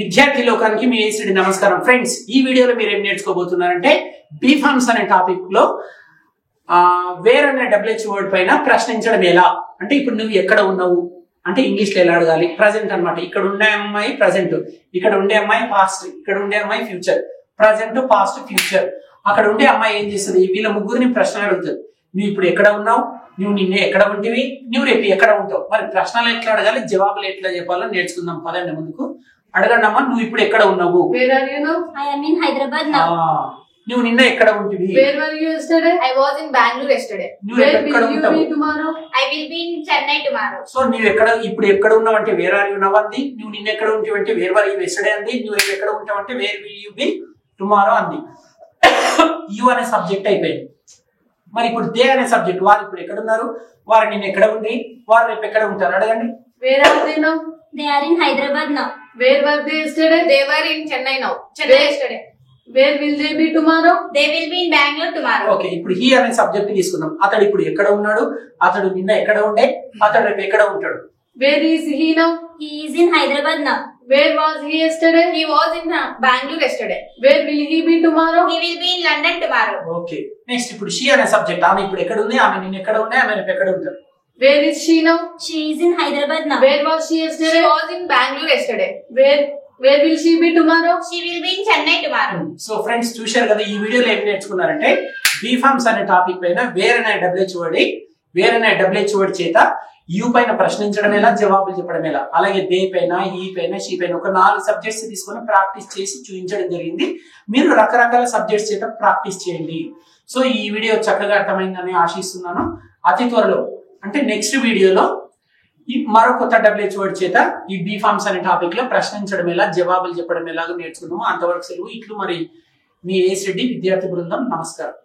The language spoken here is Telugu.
విద్యార్థి లోకానికి మీ ఏసిడి నమస్కారం ఫ్రెండ్స్. ఈ వీడియోలో మీరు ఏం నేర్చుకోబోతున్నారంటే బీ ఫార్మ్స్ అనే టాపిక్ లో వేర్ అనే డబ్ల్యూహెచ్ వర్డ్ పైన ప్రశ్నించడం ఎలా అంటే ఇప్పుడు నువ్వు ఎక్కడ ఉన్నావు అంటే ఇంగ్లీష్ లో ఎలా అడగాలి. ప్రజెంట్ అన్నమాట. ఇక్కడ ఉండే అమ్మాయి ప్రజెంట్, ఇక్కడ ఉండే అమ్మాయి పాస్ట్, ఇక్కడ ఉండే అమ్మాయి ఫ్యూచర్. Present, past, future. అక్కడ ఉండే అమ్మాయి ఏం చేస్తుంది, వీళ్ళ ముగ్గురిని ప్రశ్నలు అడుగుతుంది. నువ్వు ఇప్పుడు ఎక్కడ ఉన్నావు, నువ్వు నిన్న ఎక్కడ ఉంటివి, నువ్వు రేపు ఎక్కడ ఉంటావు. మరి ప్రశ్నలు ఎట్లా అడగాలి, జవాబులు ఎట్లా చెప్పాలో నేర్చుకుందాం. పదండి ముందుకు. అడగండి అమ్మా, నువ్వు ఇప్పుడు ఎక్కడ ఉన్నావు. నువ్వు నిన్న ఎక్కడ ఉంటివి. Where were you yesterday? I was in Bangalore yesterday. Where will you be tomorrow? I will be in Chennai tomorrow. So నువ్వు ఎక్కడ ఇప్పుడు ఎక్కడ ఉన్నావు అంటే వేర్ ఆర్ యు నవ్ అంది. నువ్వు నిన్న ఎక్కడ ఉంటావు అంటే వేర్ వర్ యు ఎస్టర్డే అంది. నువ్వు రేపు ఎక్కడ ఉంటావు అంటే where will you be tomorrow అంది. యు అనే సబ్జెక్ట్ అయిపోయింది. మరి ఇప్పుడు దే అనే సబ్జెక్ట్, వారు ఇప్పుడు ఎక్కడ ఉన్నారు, వారు నిన్న ఎక్కడ ఉంది, వారు రేపు ఎక్కడ ఉంటారు. అడగండి. Where are they now? They are in Hyderabad now. Where were they yesterday? They were in Chennai now. Chennai yesterday. Where will they be tomorrow? They will be in Bangalore tomorrow. Okay, ఇప్పుడు హీ అనే సబ్జెక్ట్ తీసుకుందాం. అతడు ఇప్పుడు ఎక్కడ ఉన్నాడు, అతడు నిన్న ఎక్కడ ఉండే, అతడు రేపు ఎక్కడ ఉంటాడు. Where is he now? He is in Hyderabad now. Where was he yesterday? He was in Bangalore yesterday. Where will he be tomorrow? He will be in London tomorrow. Okay, next ఇప్పుడు షీ అనే సబ్జెక్ట్. ఆమె ఇప్పుడు ఎక్కడ ఉంది, ఆమె నిన్న ఎక్కడ ఉండే, ఆమె రేపు ఎక్కడ ఉంటాడు. Where is she now? She is in Hyderabad now. Where was she yesterday? She was in Bangalore yesterday. Where will she be tomorrow? She will be in Chennai tomorrow. So friends చూశారు కదా, ఈ వీడియోలో ఏం నేర్చుకున్నారంటే బీ ఫార్మ్స్ అనే టాపిక్ పైన వేర్ అనే డబ్ల్యూహెచ్ వర్డ్ చేత యూ పైన ప్రశ్నించడం ఎలా, జవాబులు చెప్పడం ఎలా, అలాగే దే పైన, ఈ పైన, షీ పైన ఒక 4 సబ్జెక్ట్స్ తీసుకొని ప్రాక్టీస్ చేసి చూపించడం జరిగింది. మీరు రకరకాల సబ్జెక్ట్స్ చేత ప్రాక్టీస్ చేయండి. సో ఈ వీడియో చక్కగా అర్థమైందని ఆశిస్తున్నాను. అతి త్వరలో అంటే నెక్స్ట్ వీడియోలో మరో కొత్త డబ్ల్యూహెచ్ వర్డ్ చేత ఈ బీ ఫార్మ్స్ అనే టాపిక్ లో ప్రశ్నించడం ఎలా, జవాబులు చెప్పడం ఎలాగో నేర్చుకున్నాము. అంతవరకు సెలవు. ఇట్లు మరి మీ ఏసిడి విద్యార్థి బృందం. నమస్కారం.